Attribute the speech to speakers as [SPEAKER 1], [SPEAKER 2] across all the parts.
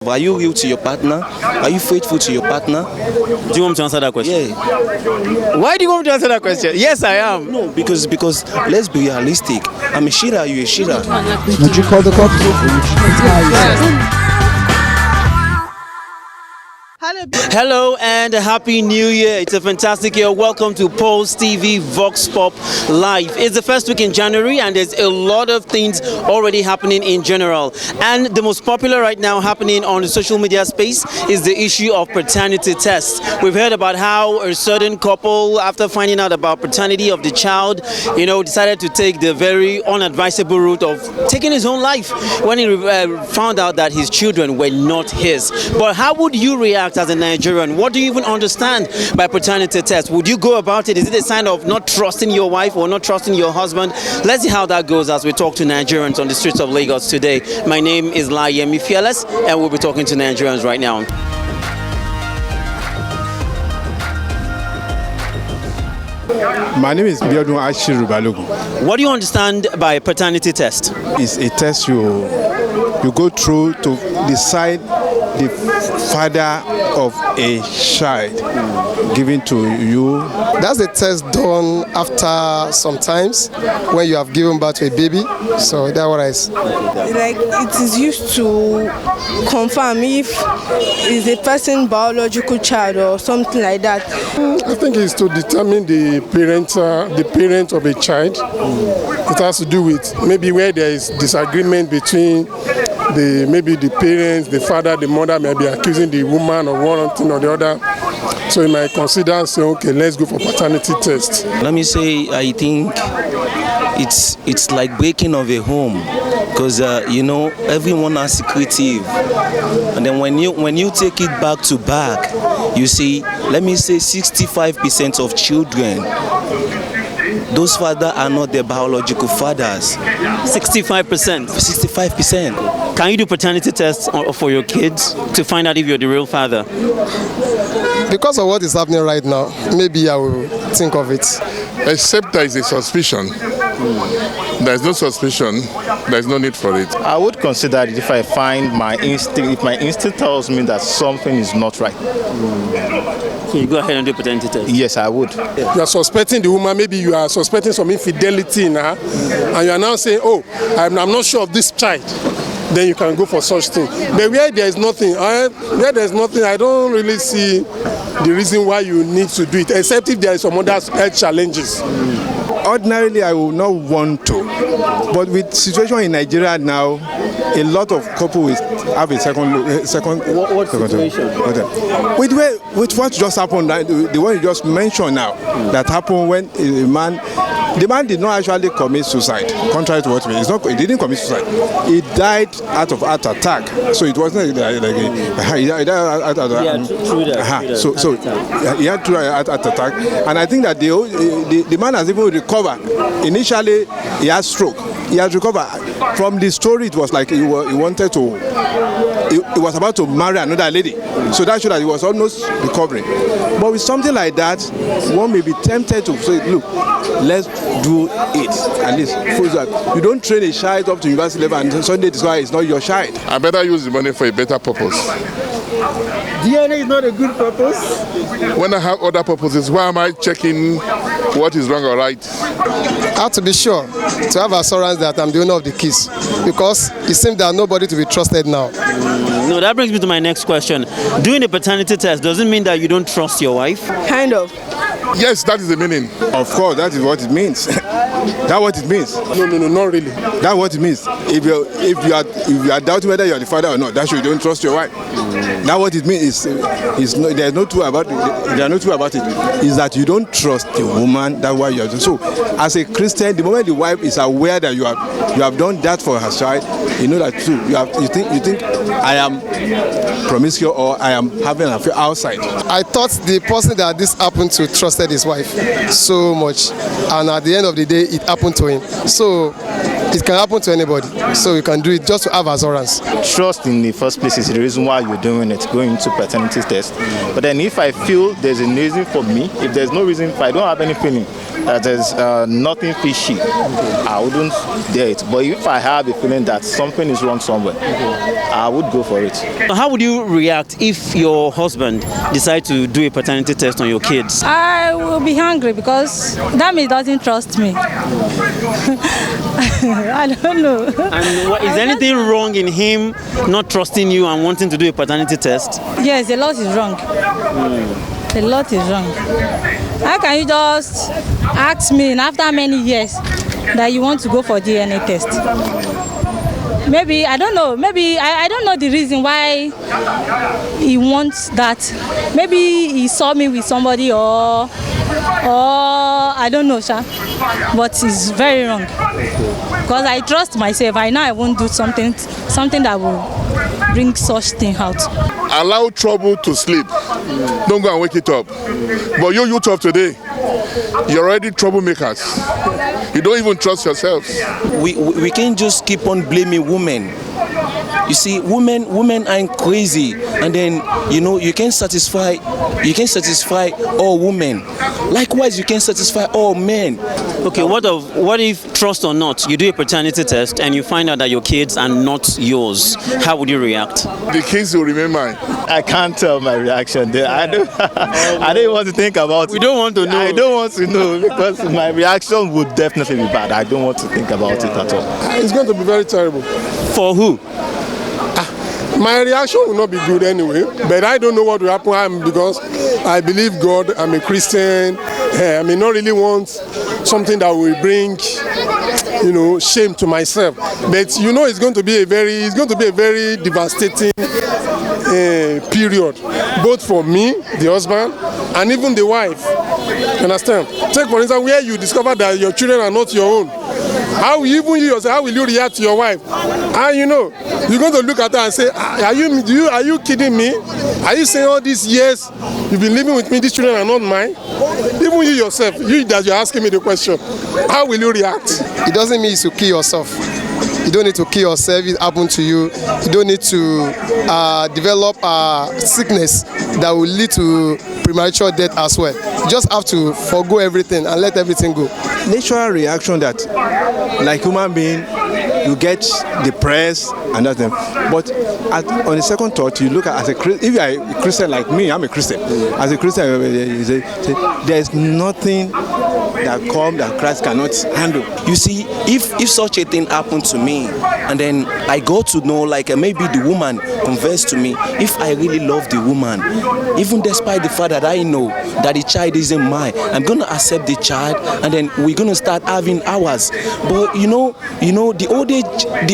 [SPEAKER 1] Are you real to your partner? Are you faithful to your partner?
[SPEAKER 2] Do you want me to answer that question?
[SPEAKER 1] Yeah.
[SPEAKER 2] Why do you want me to answer that question? Yes, I am.
[SPEAKER 1] No, because let's be realistic. I'm a shira, you a shira.
[SPEAKER 3] Would you call the cops?
[SPEAKER 2] Hello and happy new year. It's a fantastic year. Welcome to Pulse TV Vox Pop Live. It's the first week in January and there's a lot of things already happening in general. And the most popular right now happening on the social media space is the issue of paternity tests. We've heard about how a certain couple, after finding out about paternity of the child, decided to take the very unadvisable route of taking his own life when he found out that his children were not his. But how would you react as a Nigerian? What do you even understand by paternity test? Would you go about it? Is it a sign of not trusting your wife or not trusting your husband? Let's see how that goes as we talk to Nigerians on the streets of Lagos today. My name is Layemi Fearless and we'll be talking to Nigerians right now.
[SPEAKER 4] My name is Biodun Ashiru Balogun.
[SPEAKER 2] What do you understand by paternity test?
[SPEAKER 4] It's a test you go through to decide the father of a child given to you.
[SPEAKER 5] That's a test done after sometimes when you have given birth to a baby. So that's what I say.
[SPEAKER 6] Like it is used to confirm if it's a person's biological child or something like that.
[SPEAKER 7] I think it's to determine the parent of a child. It has to do with maybe where there is disagreement between maybe the parents, the father, the mother may be accusing the woman of one thing or the other. So you might consider saying, okay, let's go for paternity test.
[SPEAKER 1] Let me say, I think it's like breaking of a home, because everyone has secretive, and then when you take it back to back, you see, let me say 65% of children, those fathers are not their biological fathers.
[SPEAKER 2] 65%.
[SPEAKER 1] 65%.
[SPEAKER 2] Can you do paternity tests for your kids to find out if you're the real father?
[SPEAKER 5] Because of what is happening right now, maybe I will think of it.
[SPEAKER 7] Except there is a suspicion. There is no suspicion, there is no need for it.
[SPEAKER 8] I would consider it if I find if my instinct tells me that something is not right.
[SPEAKER 2] So you go ahead and do paternity test?
[SPEAKER 8] Yes, I would.
[SPEAKER 7] You are suspecting the woman, maybe you are suspecting some infidelity in her, and you are now saying, oh, I'm not sure of this child. Then you can go for such thing. But where there is nothing, I don't really see the reason why you need to do it, except if there is some other health challenges.
[SPEAKER 4] Ordinarily, I would not want to, but with situation in Nigeria now, a lot of couples will have a second.
[SPEAKER 2] What situation?
[SPEAKER 4] With what just happened, the one you just mentioned now, that happened when the man did not actually commit suicide, contrary to what he didn't commit suicide. He died out of heart attack. So it wasn't he died out of So he had true heart attack, and I think that the man has even recovered. Initially, he had stroke. He has recovered. From the story, it was like he wanted to. He was about to marry another lady. So that showed that he was almost recovering. But with something like that, one may be tempted to say, look, let's do it. At least, you don't train a child up to university level and suddenly discover it's not your child.
[SPEAKER 7] I better use the money for a better purpose.
[SPEAKER 2] DNA is not a good purpose?
[SPEAKER 7] When I have other purposes, why am I checking what is wrong or right?
[SPEAKER 5] I have to be sure to have assurance that I'm the owner of the keys, because it seems that nobody to be trusted now.
[SPEAKER 2] No, that brings me to my next question. Doing a paternity test doesn't mean that you don't trust your wife?
[SPEAKER 6] Kind of.
[SPEAKER 7] Yes, that is the meaning.
[SPEAKER 4] Of course, that is what it means. That's what it means.
[SPEAKER 7] No, not really.
[SPEAKER 4] That's what it means. If you are doubting whether you are the father or not, that shows you don't trust your wife. That's what it means. There's no truth about it. There's no truth about it. Is that you don't trust the woman. That's why you are doing. So, as a Christian, the moment the wife is aware that you have done that for her child, you know that too. You think I am promiscuous or I am having an affair outside.
[SPEAKER 5] I thought the person that this happened to trusted his wife so much, and at the end of the day, it happened to him. So it can happen to anybody. So you can do it just to have assurance.
[SPEAKER 8] Trust in the first place is the reason why you're doing it, going to paternity test. But then if I feel there's a reason for me, if there's no reason, if I don't have any feeling, that there's nothing fishy, I wouldn't dare it. But if I have a feeling that something is wrong somewhere, I would go for it.
[SPEAKER 2] How would you react if your husband decides to do a paternity test on your kids?
[SPEAKER 3] I will be angry because that means he doesn't trust me. I don't know.
[SPEAKER 2] And is there anything wrong in him not trusting you and wanting to do a paternity test?
[SPEAKER 3] Yes, a lot is wrong. A lot is wrong. How can you just ask me after many years that you want to go for DNA test? Maybe, I don't know, maybe, I don't know the reason why he wants that. Maybe he saw me with somebody or I don't know, sha. But it's very wrong. Because I trust myself. I know I won't do something that will bring such thing out.
[SPEAKER 7] Allow trouble to sleep. Don't go and wake it up. But you youth of today, you're already troublemakers. You don't even trust yourselves.
[SPEAKER 1] We can't just keep on blaming women. You see, women aren't crazy, and then you can satisfy all women. Likewise, you can satisfy all men.
[SPEAKER 2] Okay, what if, trust or not, you do a paternity test and you find out that your kids are not yours? How would you react?
[SPEAKER 7] The kids will remain mine.
[SPEAKER 8] I can't tell my reaction there. I don't want to think about it.
[SPEAKER 2] We don't want to know.
[SPEAKER 8] I don't want to know because my reaction would definitely be bad. I don't want to think about it at all.
[SPEAKER 7] It's going to be very terrible.
[SPEAKER 2] For who?
[SPEAKER 7] My reaction will not be good anyway, but I don't know what will happen because I believe God. I'm a Christian. I may not really want something that will bring, shame to myself. But it's going to be a very devastating period, both for me, the husband, and even the wife. Understand? Take for instance where you discover that your children are not your own. How will you react to your wife? And you're going to look at her and say, are you kidding me? Are you saying all these years you've been living with me, these children are not mine? Even you yourself, that you're asking me the question, how will you react?
[SPEAKER 5] It doesn't mean you should kill yourself. You don't need to kill yourself if it happened to you. You don't need to develop a sickness that will lead to premature death as well. You just have to forgo everything and let everything go.
[SPEAKER 4] Natural reaction that, like human being, you get depressed and that thing. But on the second thought, you look at as a Christian. If you are a Christian like me, I'm a Christian. As a Christian, you say, there's nothing that Christ cannot handle.
[SPEAKER 1] You see, if such a thing happened to me, and then I got to know, maybe the woman confessed to me, if I really love the woman, even despite the fact that I know that the child isn't mine, I'm gonna accept the child, and then we're gonna start having ours. But the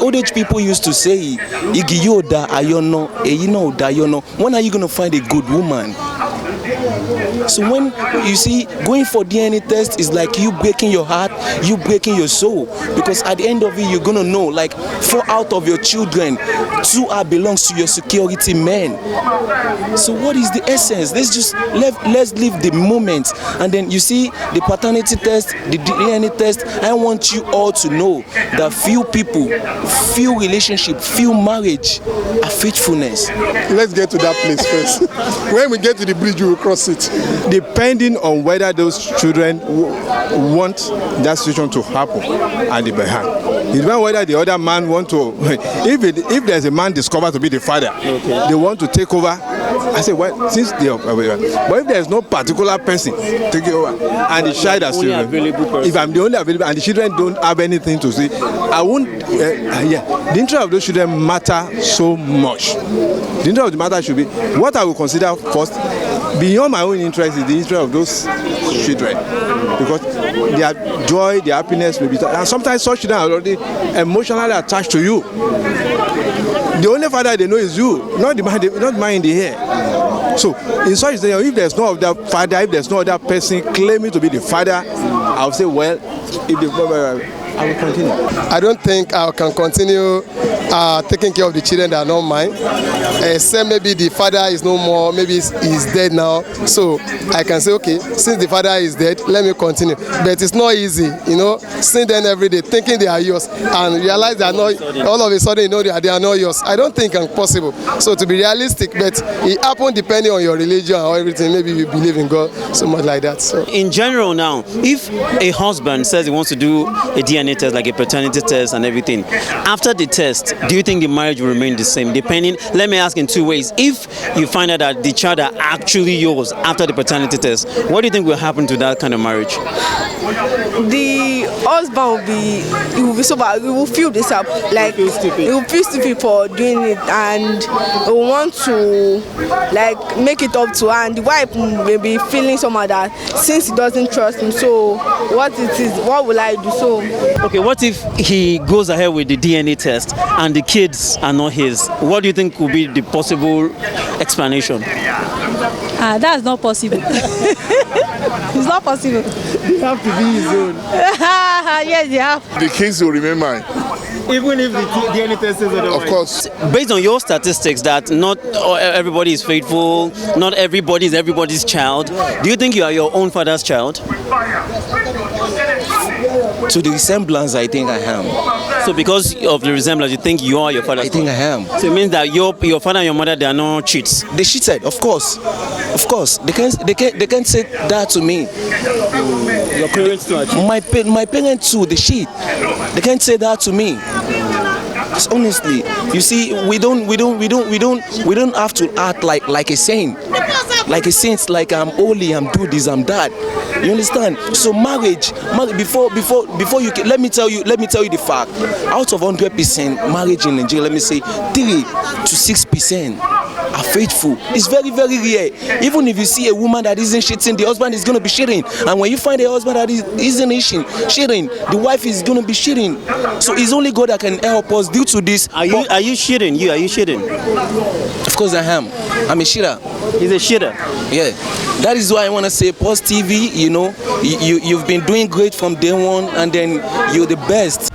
[SPEAKER 1] old age people used to say, "Igiyoda ayono, eyino dayono." When are you gonna find a good woman? So when you see going for DNA test is like you breaking your heart, you breaking your soul, because at the end of it you're gonna know 4 out of your children, 2 belongs to your security men. So what is the essence? Let's live the moment. And then you see the paternity test, the DNA test. I want you all to know that few people, few relationship, few marriage are faithfulness.
[SPEAKER 7] Let's get to that place first. When we get to the bridge, we will cross it.
[SPEAKER 4] Depending on whether those children want that situation to happen at the behind. It depends whether the other man want to. If there's a man discovered to be the father, they want to take over. I say, well, but if there's no particular person taking over, and the child is if I'm the only available, and the children don't have anything to say, I won't. The interest of those children matter so much. The interest of the matter should be what I will consider first. Beyond my own interest is the interest of those children, because their joy, their happiness may be, and sometimes such children are already emotionally attached to you. The only father they know is you, not the man in the hair. So in such a scenario, if there's no other father, if there's no other person claiming to be the father, I'll say, well, if the I will continue.
[SPEAKER 5] I don't think I can continue taking care of the children that are not mine. Except maybe the father is no more, maybe he's dead now. So I can say, okay, since the father is dead, let me continue. But it's not easy, seeing them every day, thinking they are yours, and realize they are not, all of a sudden, they are not yours. I don't think it's possible. So to be realistic, but it happens depending on your religion or everything. Maybe you believe in God, so much like that. So
[SPEAKER 2] in general now, if a husband says he wants to do a DNA test, like a paternity test and everything, after the test, do you think the marriage will remain the same? Depending, let me ask in two ways. If you find out that the child are actually yours after the paternity test, what do you think will happen to that kind of marriage?
[SPEAKER 6] The husband will be sober. He will feel this up, like he will feel stupid for doing it, and he will want to make it up to her. And the wife may be feeling somehow that since he doesn't trust him, so what will I do? So
[SPEAKER 2] okay, what if he goes ahead with the DNA test and the kids are not his? What do you think would be the possible explanation?
[SPEAKER 3] That's not possible. It's not possible.
[SPEAKER 7] You have to be his own.
[SPEAKER 3] Yes, you have.
[SPEAKER 9] The kids will remain mine.
[SPEAKER 2] Even if the DNA test is otherwise?
[SPEAKER 9] Of course.
[SPEAKER 2] Based on your statistics that not everybody is faithful, not everybody is everybody's child, do you think you are your own father's child?
[SPEAKER 1] To the resemblance, I think I am.
[SPEAKER 2] So because of the resemblance, you think you are your father's child?
[SPEAKER 1] I think I am.
[SPEAKER 2] So it means that your father and your mother, they are not cheats?
[SPEAKER 1] They cheated, of course. Of course. They can't say that to me.
[SPEAKER 2] Your parents too are cheats?
[SPEAKER 1] My parents too, they cheat. They can't say that to me. Honestly, you see, we don't have to act like a saint. Like a saint, like I'm holy, I'm do this, I'm that. You understand? So marriage before you can, let me tell you the fact. Out of 100% marriage in Nigeria, let me say 3 to 6% are faithful. It's very, very rare. Even if you see a woman that isn't cheating, the husband is going to be cheating. And when you find a husband that isn't cheating, the wife is going to be cheating. So it's only God that can help us due to this.
[SPEAKER 2] Are you cheating? Are you cheating?
[SPEAKER 1] Of course I am. I'm a cheater.
[SPEAKER 2] He's a cheater.
[SPEAKER 1] Yeah. That is why I want to say Pulse TV, you've been doing great from day one, and then you're the best.